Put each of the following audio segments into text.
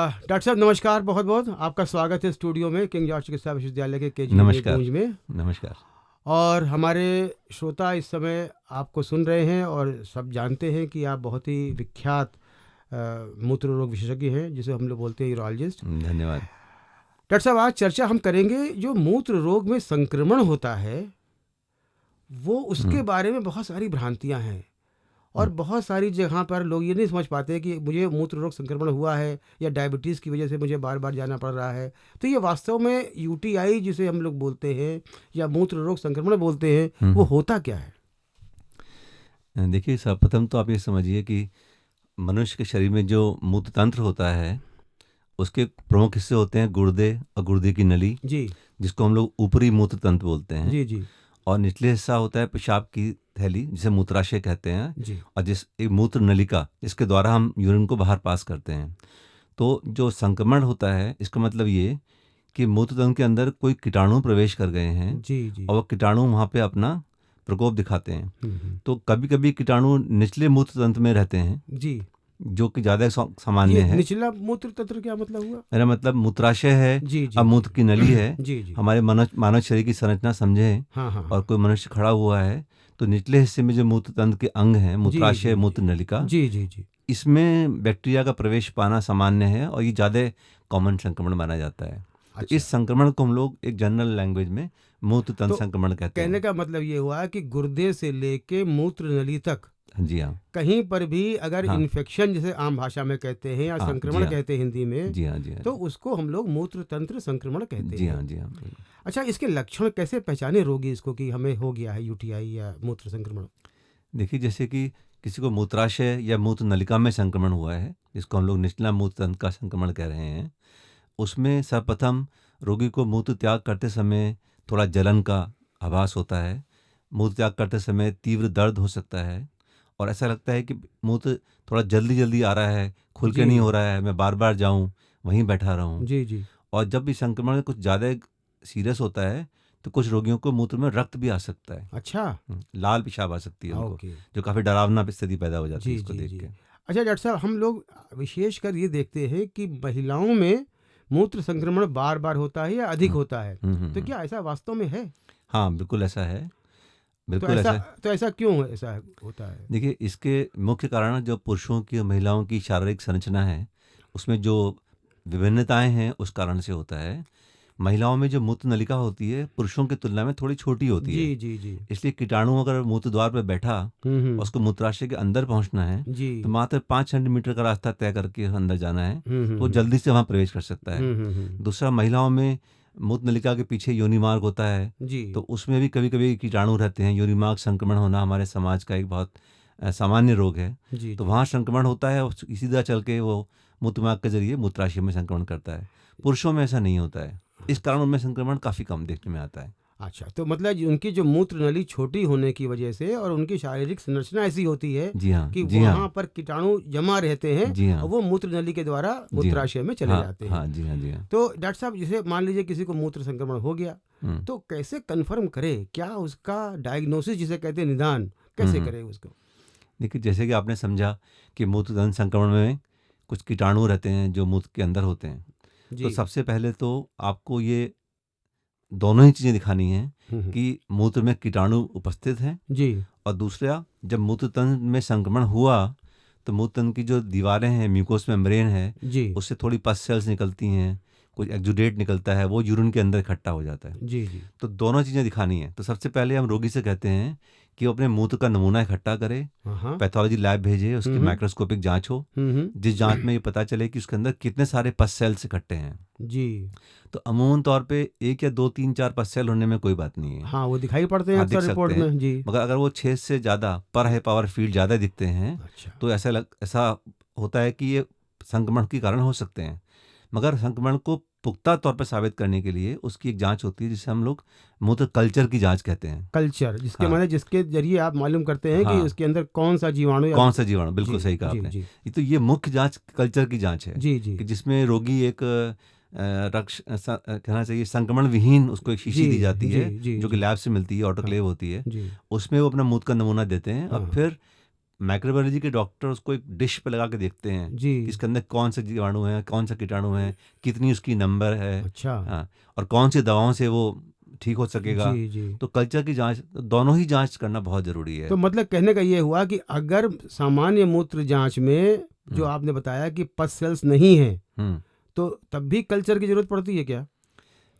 Doctor साहब नमस्कार, बहुत बहुत आपका स्वागत है स्टूडियो में किंग जॉर्ज चिकित्सा विश्वविद्यालय के केजी नमस्कार। गूंज में। नमस्कार। और हमारे श्रोता इस समय आपको सुन रहे हैं और सब जानते हैं कि आप बहुत ही विख्यात मूत्र रोग विशेषज्ञ हैं, जिसे हम लोग बोलते हैं यूरोलॉजिस्ट। धन्यवाद। डॉक्टर साहब आज चर्चा हम करेंगे जो मूत्र रोग में संक्रमण होता है वो उसके बारे में बहुत सारी भ्रांतियां हैं और बहुत सारी जगह पर लोग ये नहीं समझ पाते कि मुझे मूत्र रोग संक्रमण हुआ है या डायबिटीज़ की वजह से मुझे बार बार जाना पड़ रहा है। तो ये वास्तव में यूटीआई जिसे हम लोग बोलते हैं या मूत्र रोग संक्रमण बोलते हैं वो होता क्या है? देखिए, सर्वप्रथम तो आप ये समझिए कि मनुष्य के शरीर में जो मूत्र तंत्र होता है उसके प्रमुख हिस्से होते हैं गुर्दे और गुर्दे की नली, जी जिसको हम लोग ऊपरी मूत्र तंत्र बोलते हैं। जी जी और निचले हिस्सा होता है पेशाब की थैली, जिसे मूत्राशय कहते हैं। जी और जिस एक मूत्र नलिका, इसके द्वारा हम यूरिन को बाहर पास करते हैं। तो जो संक्रमण होता है इसका मतलब ये कि मूत्र तंत्र के अंदर कोई कीटाणु प्रवेश कर गए हैं जी जी और वो कीटाणु वहाँ पे अपना प्रकोप दिखाते हैं। हम्म। तो कभी कभी कीटाणु निचले मूत्र तंत्र में रहते हैं, जी जो कि ज़्यादा सामान्य ये है। निचला मूत्र तंत्र क्या मतलब हुआ? मेरा मतलब मूत्राशय है जी जी और मूत्र की नली है। जी जी हमारे मानव शरीर की संरचना समझे हाँ हाँ और कोई मनुष्य खड़ा हुआ है तो निचले हिस्से में जो मूत्र तंत्र के अंग हैं, मूत्राशय, मूत्र नलिका, जी जी जी इसमें बैक्टीरिया का प्रवेश पाना सामान्य है और ये ज़्यादा कॉमन संक्रमण माना जाता है। तो अच्छा। इस संक्रमण को हम लोग एक जनरल लैंग्वेज में मूत्र तंत्र तो संक्रमण कहते कहने हैं। का मतलब ये हुआ कि गुर्दे से लेके मूत्र नली तक जी हाँ। कहीं पर भी अगर हाँ। इन्फेक्शन जिसे आम भाषा में कहते हैं या हाँ, जी संक्रमण हाँ। कहते हैं हिंदी में, जी हाँ। जी हाँ। तो उसको हम लोग मूत्र तंत्र संक्रमण कहते जी हैं। हाँ। जी हाँ, बिल्कुल। अच्छा, इसके लक्षण कैसे पहचाने रोगी इसको कि हमें हो गया है यूटीआई या मूत्र संक्रमण? देखिए, जैसे कि किसी को मूत्राशय या मूत्र नलिका में संक्रमण हुआ है, जिसको हम लोग निचला मूत्र तंत्र का संक्रमण कह रहे हैं, उसमें सर्वप्रथम रोगी को मूत्र त्याग करते समय थोड़ा जलन का आभास होता है। मूत्र त्याग करते समय तीव्र दर्द हो सकता है और ऐसा लगता है कि मूत्र थोड़ा जल्दी जल्दी आ रहा है, खुल के जी नहीं हो रहा है, मैं बार बार जाऊं, वहीं बैठा रहूं। जी जी और जब भी संक्रमण कुछ ज़्यादा सीरियस होता है तो कुछ रोगियों को मूत्र में रक्त भी आ सकता है। अच्छा लाल पेशाब आ सकती है उनको, ओके जो काफ़ी डरावना स्थिति पैदा हो जाती है जी इसको जी देख जी के। अच्छा डॉक्टर साहब, हम लोग विशेषकर ये देखते हैं कि महिलाओं में मूत्र संक्रमण बार बार होता है या अधिक होता है, तो क्या ऐसा वास्तव में है? हाँ, बिल्कुल ऐसा है। तो बिल्कुल ऐसा ऐसा है। तो ऐसा क्यों ऐसा होता है? देखिए, इसके मुख्य कारण जो पुरुषों की और महिलाओं की शारीरिक संरचना है, उसमें जो विभिन्नताएं हैं उस कारण से होता है। महिलाओं में जो मूत्र नलिका होती है पुरुषों की तुलना में थोड़ी छोटी होती जी है, जी जी इसलिए कीटाणु अगर मूत्र द्वार पर बैठा और उसको मूत्राशय के अंदर पहुंचना है जी तो मात्र 5 सेंटीमीटर का रास्ता तय करके अंदर जाना है, तो वो हम्म जल्दी से वहाँ प्रवेश कर सकता है। हम्म। दूसरा, महिलाओं में मूत्र नलिका के पीछे योनि मार्ग होता है, जी तो उसमें भी कभी कभी कीटाणु रहते हैं। योनि मार्ग संक्रमण होना हमारे समाज का एक बहुत सामान्य रोग है। जी तो जी वहाँ संक्रमण होता है और इसी तरह चल के वो मूत्र मार्ग के जरिए मूत्राशय में संक्रमण करता है। पुरुषों में ऐसा नहीं होता है, इस कारण उनमें संक्रमण काफ़ी कम देखने में आता है। अच्छा, तो मतलब उनकी जो मूत्र नली छोटी होने की वजह से और उनकी शारीरिक संरचना ऐसी होती है जी हाँ। कि जी हाँ। वहाँ पर कीटाणु जमा रहते हैं जी हाँ। और वो मूत्र नली के द्वारा जी हाँ। मूत्राशय में चले हाँ। जाते हैं। हाँ। जी हाँ। जी हाँ। तो डॉक्टर साहब, जैसे मान लीजिए किसी को मूत्र संक्रमण हो गया, हम्म। तो कैसे कन्फर्म करे, क्या उसका डायग्नोसिस जिसे कहते हैं निदान कैसे करे उसको? देखिए, जैसे कि आपने समझा कि मूत्र तंत्र संक्रमण में कुछ कीटाणु रहते हैं जो मूत्र के अंदर होते हैं, तो जी सबसे पहले तो आपको ये दोनों ही चीज़ें दिखानी है हम्म। कि मूत्र में कीटाणु उपस्थित हैं, जी और दूसरा, जब मूत्र तंत्र में संक्रमण हुआ तो मूत्र तंत्र की जो दीवारें हैं, म्यूकोस मेम्ब्रेन है, जी उससे थोड़ी पस सेल्स निकलती हैं, कुछ एक्जुडेट निकलता है, वो यूरिन के अंदर इकट्ठा हो जाता है। जी जी तो दोनों चीज़ें दिखानी है। तो सबसे पहले हम रोगी से कहते हैं कि वो अपने मूत्र का नमूना इकट्ठा करे, हाँ पैथोलॉजी लैब भेजे, उसकी माइक्रोस्कोपिक जांच हो, जिस जांच में ये पता चले कि उसके अंदर कितने सारे पस सेल्स इकट्ठे हैं। जी तो अमूमन तौर पे 1 या 2, 3, 4 पस सेल होने में कोई बात नहीं है। हाँ, वो दिखाई पड़ते हैं हाँ, दिख अक्सर रिपोर्ट सकते हैं। में। जी मगर अगर वो 6 से ज़्यादा पर हाई पावर फील्ड ज़्यादा दिखते हैं अच्छा तो ऐसा होता है कि ये संक्रमण के कारण हो सकते हैं। मगर संक्रमण को पुख्ता तौर पर साबित करने के लिए उसकी एक जांच होती है जिसे हम लोग मूत्र कल्चर की जांच कहते हैं। कल्चर, जिसके हाँ। माने जिसके जरिए आप मालूम करते हैं कि हाँ। उसके अंदर कौन सा जीवाणु या कौन सा जीवाणु, बिल्कुल जी सही कहा जी आपने। जी तो ये मुख्य जांच कल्चर की जांच है जी जी कि जिसमें रोगी एक कहना चाहिए संक्रमण विहीन उसको एक शीशी जी दी जाती जी है, जी जो कि जी लैब से मिलती है, हाँ ऑटोक्लेव होती है। जी उसमें वो अपना मूत्र का नमूना देते हैं और हाँ फिर माइक्रोबायोलॉजी के डॉक्टर उसको एक डिश पे लगा के देखते हैं जी। कि इसके अंदर कौन से जीवाणु हैं, कौन सा कीटाणु है, कितनी उसकी नंबर है, अच्छा। हाँ, और कौन सी दवाओं से वो ठीक हो सकेगा। जी जी। तो कल्चर की जांच, दोनों ही जांच करना बहुत ज़रूरी है। तो मतलब कहने का ये हुआ कि अगर सामान्य मूत्र जांच में जो हम्म। आपने बताया कि पस सेल्स नहीं है, हम्म। तो तब भी कल्चर की जरूरत पड़ती है क्या?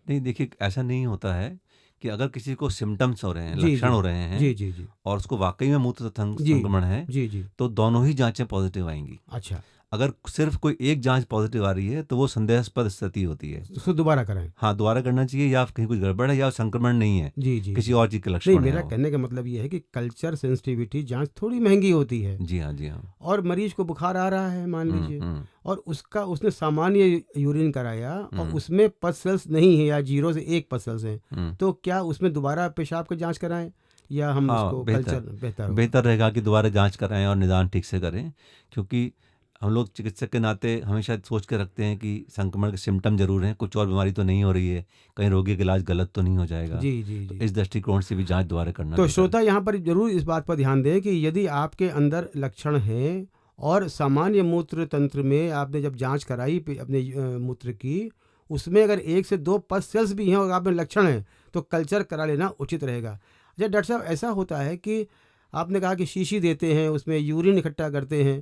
नहीं, देखिए, ऐसा नहीं होता है कि अगर किसी को सिम्टम्स हो रहे हैं, जी लक्षण जी हो रहे हैं, जी जी जी और उसको वाकई में मूत्र जी संक्रमण है, जी जी। तो दोनों ही जांचें पॉजिटिव आएंगी। अच्छा, अगर सिर्फ कोई एक जांच पॉजिटिव आ रही है तो वो संदेहास्पद स्थिति होती है। उसको दोबारा कराएं। हाँ, दोबारा करना चाहिए, या कहीं कुछ गड़बड़ है या संक्रमण नहीं है, जी जी किसी जी। और चीज़ के नहीं, लक्षण है मेरा वो। कहने का मतलब ये है कि कल्चर सेंसिटिविटी जांच थोड़ी महंगी होती है, जी हाँ, जी हाँ। और मरीज को बुखार आ रहा है मान लीजिए, हम्म। और उसने सामान्य यूरिन कराया और हम्म। उसमें पस सेल्स नहीं है या 0 से 1 पस सेल्स हैं, हम्म। तो क्या उसमें दोबारा पेशाब की जांच कराएं या हम हाँ, उसको कल्चर बेहतर होगा? बेहतर रहेगा कि दोबारा जांच कराएं और निदान ठीक से करें, क्योंकि हम लोग चिकित्सक के नाते हमेशा सोच के रखते हैं कि संक्रमण के सिम्टम जरूर हैं, कुछ और बीमारी तो नहीं हो रही है, कहीं रोगी का इलाज गलत तो नहीं हो जाएगा। जी जी तो जी। इस दृष्टिकोण से भी जांच दोबारा करना तो बेहतर है। श्रोता यहाँ पर जरूर इस बात पर ध्यान दें कि यदि आपके अंदर लक्षण हैं और सामान्य मूत्र तंत्र में आपने जब जांच कराई अपने मूत्र की, उसमें अगर 1 से 2 पस सेल्स भी हैं और आप में लक्षण हैं, तो कल्चर करा लेना उचित रहेगा। अच्छा डॉक्टर साहब, ऐसा होता है कि आपने कहा कि शीशी देते हैं, उसमें यूरिन इकट्ठा करते हैं,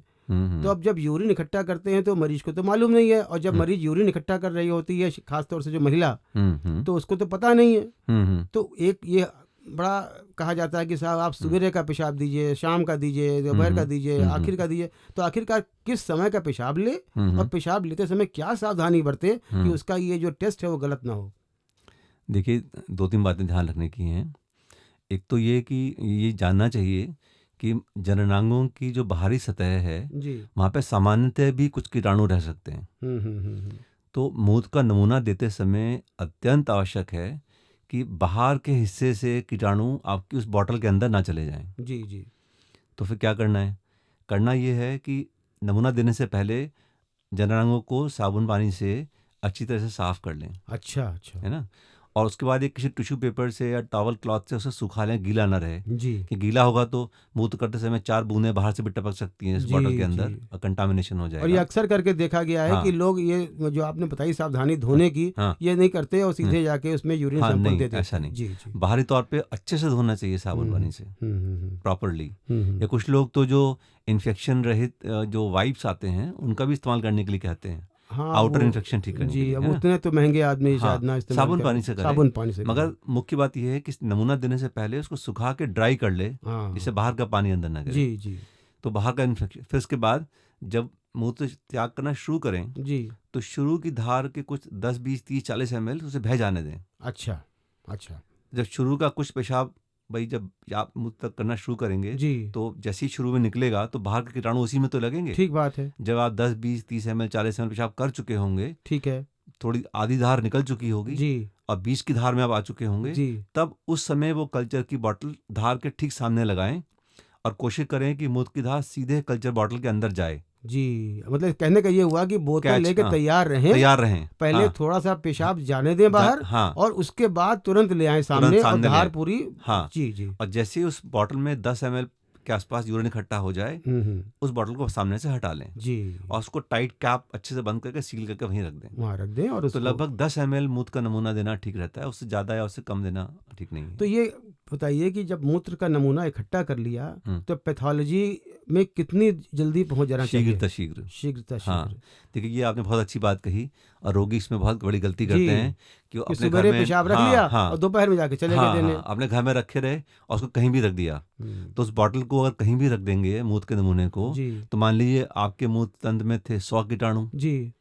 तो अब जब यूरिन इकट्ठा करते हैं तो मरीज को तो मालूम नहीं है, और जब मरीज यूरिन इकट्ठा कर रही होती है, खासतौर से जो महिला, तो उसको तो पता नहीं है। तो एक ये बड़ा कहा जाता है कि साहब आप सवेरे का पेशाब दीजिए, शाम का दीजिए, दोपहर का दीजिए, आखिर का दीजिए। तो आखिरकार किस समय का पेशाब ले, और पेशाब लेते समय क्या सावधानी बरते कि उसका ये जो टेस्ट है वो गलत ना हो? देखिए, 2-3 बातें ध्यान रखने की हैं। एक तो ये कि ये जानना चाहिए कि जननांगों की जो बाहरी सतह है, जी। वहाँ पे सामान्यतः भी कुछ कीटाणु रह सकते हैं। तो मूत्र का नमूना देते समय अत्यंत आवश्यक है कि बाहर के हिस्से से कीटाणु आपकी उस बॉटल के अंदर ना चले जाएं। जी जी। तो फिर क्या करना है? करना ये है कि नमूना देने से पहले जननांगों को साबुन पानी से अच्छी तरह से साफ कर लें, अच्छा अच्छा। है ना? और उसके बाद एक किसी टिश्यू पेपर से या टॉवल क्लॉथ से उसे सुखा लें, गीला ना रहे। जी कि गीला होगा तो मूत्र करते समय 4 बूंदें बाहर से भी टपक सकती हैं इस जी बॉटल के अंदर, जी। और कंटामिनेशन हो और ये जाएगा। अक्सर करके देखा गया है हाँ। कि लोग ये जो आपने बताई सावधानी धोने की, हाँ। ये नहीं करते और सीधे जाके उसमें यूरिन हाँ, सैंपल नहीं, दे देते ऐसा हैं। नहीं। जी जी। बाहरी तौर पे अच्छे से धोना चाहिए साबुन पानी से, प्रॉपरली। या कुछ लोग तो जो इन्फेक्शन रहित जो वाइप्स आते हैं उनका भी इस्तेमाल करने के लिए कहते हैं, हाँ, आउटर वो इन्फेक्शन ठीक करने के जी, लिए, अब है ना? उतने तो महंगे आदमी हाँ, शायद ना इस्तेमाल साबुन करें। पानी से करें। साबुन पानी से मगर करें। मुख्य बात यह है कि नमूना देने से पहले उसको सुखा के ड्राई कर ले, हाँ जिससे बाहर का पानी अंदर ना गिरे। जी जी तो बाहर का इन्फेक्शन, फिर उसके बाद जब मूत्र त्याग करना शुरू करें जी। तो शुरू की धार के कुछ 10, 20, 30, 40 ml उसे बह जाने दें। अच्छा अच्छा। जब शुरू का कुछ पेशाब, भाई जब आप मूत्र करना शुरू करेंगे जी, तो जैसे ही शुरू में निकलेगा तो बाहर के कीटाणु उसी में तो लगेंगे। ठीक बात है। जब आप 10, 20, 30 ml, 40 ml पेशाब कर चुके होंगे, ठीक है। थोड़ी आधी धार निकल चुकी होगी जी और 20 की धार में आप आ चुके होंगे, जी तब उस समय वो कल्चर की बोतल धार के ठीक सामने लगाएं और कोशिश करें कि मूत्र की धार सीधे कल्चर बोतल के अंदर जाए। जी। मतलब कहने का ये हुआ कि बोतल कैच, लेके हाँ, तैयार रहें, तैयार रहें। पहले हाँ, थोड़ा सा पेशाब जाने दें बाहर, हाँ, और उसके बाद तुरंत ले आए सामने, और सामने ले धार आएं। पूरी। हाँ, जी जी। और जैसे ही उस बॉटल में 10 ml के आसपास यूरिन इकट्ठा हो जाए, उस बॉटल को सामने से हटा लें जी। और उसको टाइट कैप अच्छे से बंद करके सील करके वहीं रख दें। वहाँ रख दें और तो उसको। लगभग 10 ml मूत्र का नमूना देना ठीक रहता है, उससे ज़्यादा या उससे कम देना ठीक नहीं है। तो ये बताइए कि जब मूत्र का नमूना इकट्ठा कर लिया तो पैथोलॉजी में कितनी जल्दी पहुंच जाना चाहिए? शीघ्र। शीघ्रता हाँ, शीघ्र। देखिए, ये आपने बहुत अच्छी बात कही, और रोगी इसमें बहुत बड़ी गलती जी, करते हैं कि वो कि अपने घर सुबह में पेशाब रख हाँ, लिया हाँ, और दोपहर में जाके चले गए हाँ, देने। हाँ, अपने घर में रखे रहे और उसको कहीं भी रख दिया। तो उस बॉटल को अगर कहीं भी रख देंगे मूत्र के नमूने को, जी तो मान लीजिए आपके मूत्र तंत्र में थे 100 कीटाणु, जी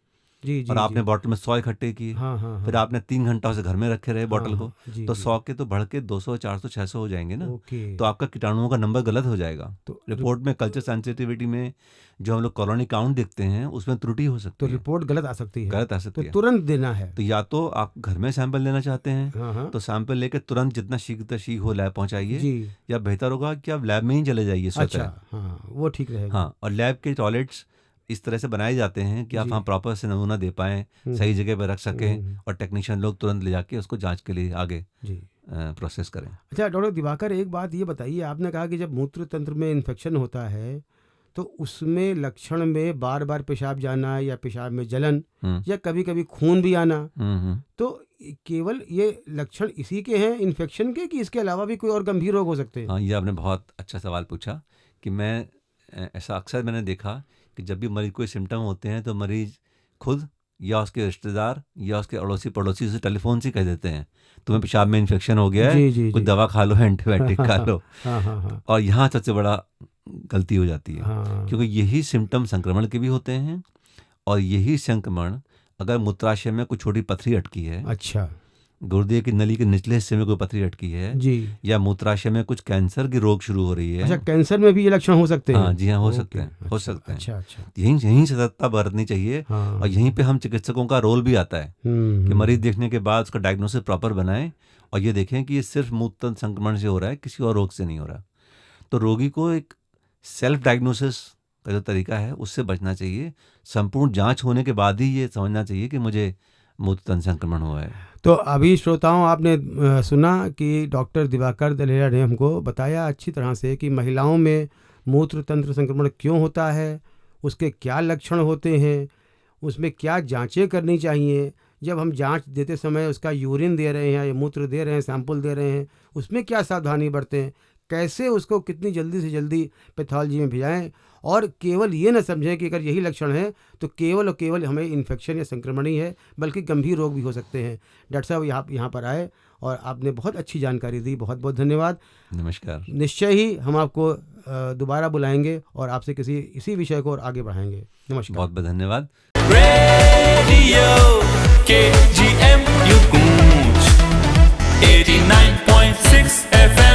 जी जी और आपने जी। बॉटल में 100 इकट्ठे किए, हाँ हाँ फिर हाँ आपने 3 घंटा उसे घर में रखे रहे बॉटल को, जी तो जी। 100 के तो बढ़ के 200, 400, 600 हो जाएंगे ना। ओके। तो आपका कीटाणुओं का नंबर गलत हो जाएगा। तो रिपोर्ट में कल्चर सेंसिटिविटी में जो हम लोग कॉलोनी काउंट देखते हैं उसमें त्रुटि हो सकती तो है, रिपोर्ट गलत आ सकती है। गलत आ तो सकती है। तुरंत देना है। तो या तो आप घर में सैंपल लेना चाहते हैं हाँ हाँ तो सैंपल लेके तुरंत जितना शीघ्र हो लैब पहुंचाइए, जी। या बेहतर होगा कि आप लैब में ही चले जाइए स्वतः। अच्छा, हाँ वो ठीक रहेगा। हाँ, और लैब के टॉयलेट्स इस तरह से बनाए जाते हैं कि आप जी। वहाँ प्रॉपर से नमूना दे पाएँ, सही जगह पर रख सकें और टेक्नीशियन लोग तुरंत ले जाके उसको जांच के लिए आगे जी। प्रोसेस करें। अच्छा डॉक्टर दिवाकर, एक बात ये बताइए, आपने कहा कि जब मूत्र तंत्र में इन्फेक्शन होता है तो उसमें लक्षण में बार बार पेशाब जाना या पेशाब में जलन या कभी कभी खून भी आना, तो केवल ये लक्षण इसी के हैं इन्फेक्शन के, कि इसके अलावा भी कोई और गंभीर रोग हो सकते हैं? हाँ, ये आपने बहुत अच्छा सवाल पूछा कि ऐसा अक्सर मैंने देखा कि जब भी मरीज को सिम्टम होते हैं तो मरीज खुद या उसके रिश्तेदार या उसके अड़ोसी पड़ोसी से टेलीफोन से कह देते हैं तुम्हें पेशाब में इन्फेक्शन हो गया है, कुछ दवा खा लो, एंटीबायोटिक खा लो। और यहाँ सबसे बड़ा गलती हो जाती है, क्योंकि यही सिम्टम संक्रमण के भी होते हैं और यही संक्रमण अगर मूत्राशय में कुछ छोटी पथरी अटकी है, अच्छा, गुर्दे की नली के निचले हिस्से में कोई पथरी अटकी है जी, या मूत्राशय में कुछ कैंसर की रोग शुरू हो रही है। अच्छा, कैंसर में भी ये लक्षण हो सकते हैं? हाँ जी, हाँ, हो सकते हैं, हो सकते हैं। अच्छा, अच्छा, यहीं सतर्कता बरतनी चाहिए। और यहीं पे हम चिकित्सकों का रोल भी आता है कि मरीज देखने के बाद उसका डायग्नोसिस प्रॉपर बनाएं और ये देखें कि ये सिर्फ मूत्र संक्रमण से हो रहा है, किसी और रोग से नहीं हो रहा। तो रोगी को एक सेल्फ डायग्नोसिस का जो तरीका है उससे बचना चाहिए। संपूर्ण जांच होने के बाद ही ये समझना चाहिए कि मुझे मूत्र तंत्र संक्रमण हुआ है। तो अभी श्रोताओं, आपने सुना कि डॉक्टर दिवाकर दलेला ने हमको बताया अच्छी तरह से कि महिलाओं में मूत्र तंत्र संक्रमण क्यों होता है, उसके क्या लक्षण होते हैं, उसमें क्या जांचें करनी चाहिए, जब हम जांच देते समय उसका यूरिन दे रहे हैं या मूत्र दे रहे हैं, सैंपल दे रहे हैं, उसमें क्या सावधानी बरतें, कैसे उसको कितनी जल्दी से जल्दी पैथोलॉजी में भेजाएं, और केवल ये न समझें कि अगर यही लक्षण है तो केवल और केवल हमें इन्फेक्शन या संक्रमण ही है, बल्कि गंभीर रोग भी हो सकते हैं। डॉक्टर साहब यहाँ पर आए और आपने बहुत अच्छी जानकारी दी, बहुत बहुत धन्यवाद। नमस्कार। निश्चय ही हम आपको दोबारा बुलाएंगे और आपसे इसी विषय को और आगे बढ़ाएंगे। नमस्कार। बहुत बहुत धन्यवाद। Radio KGM 89.6 FM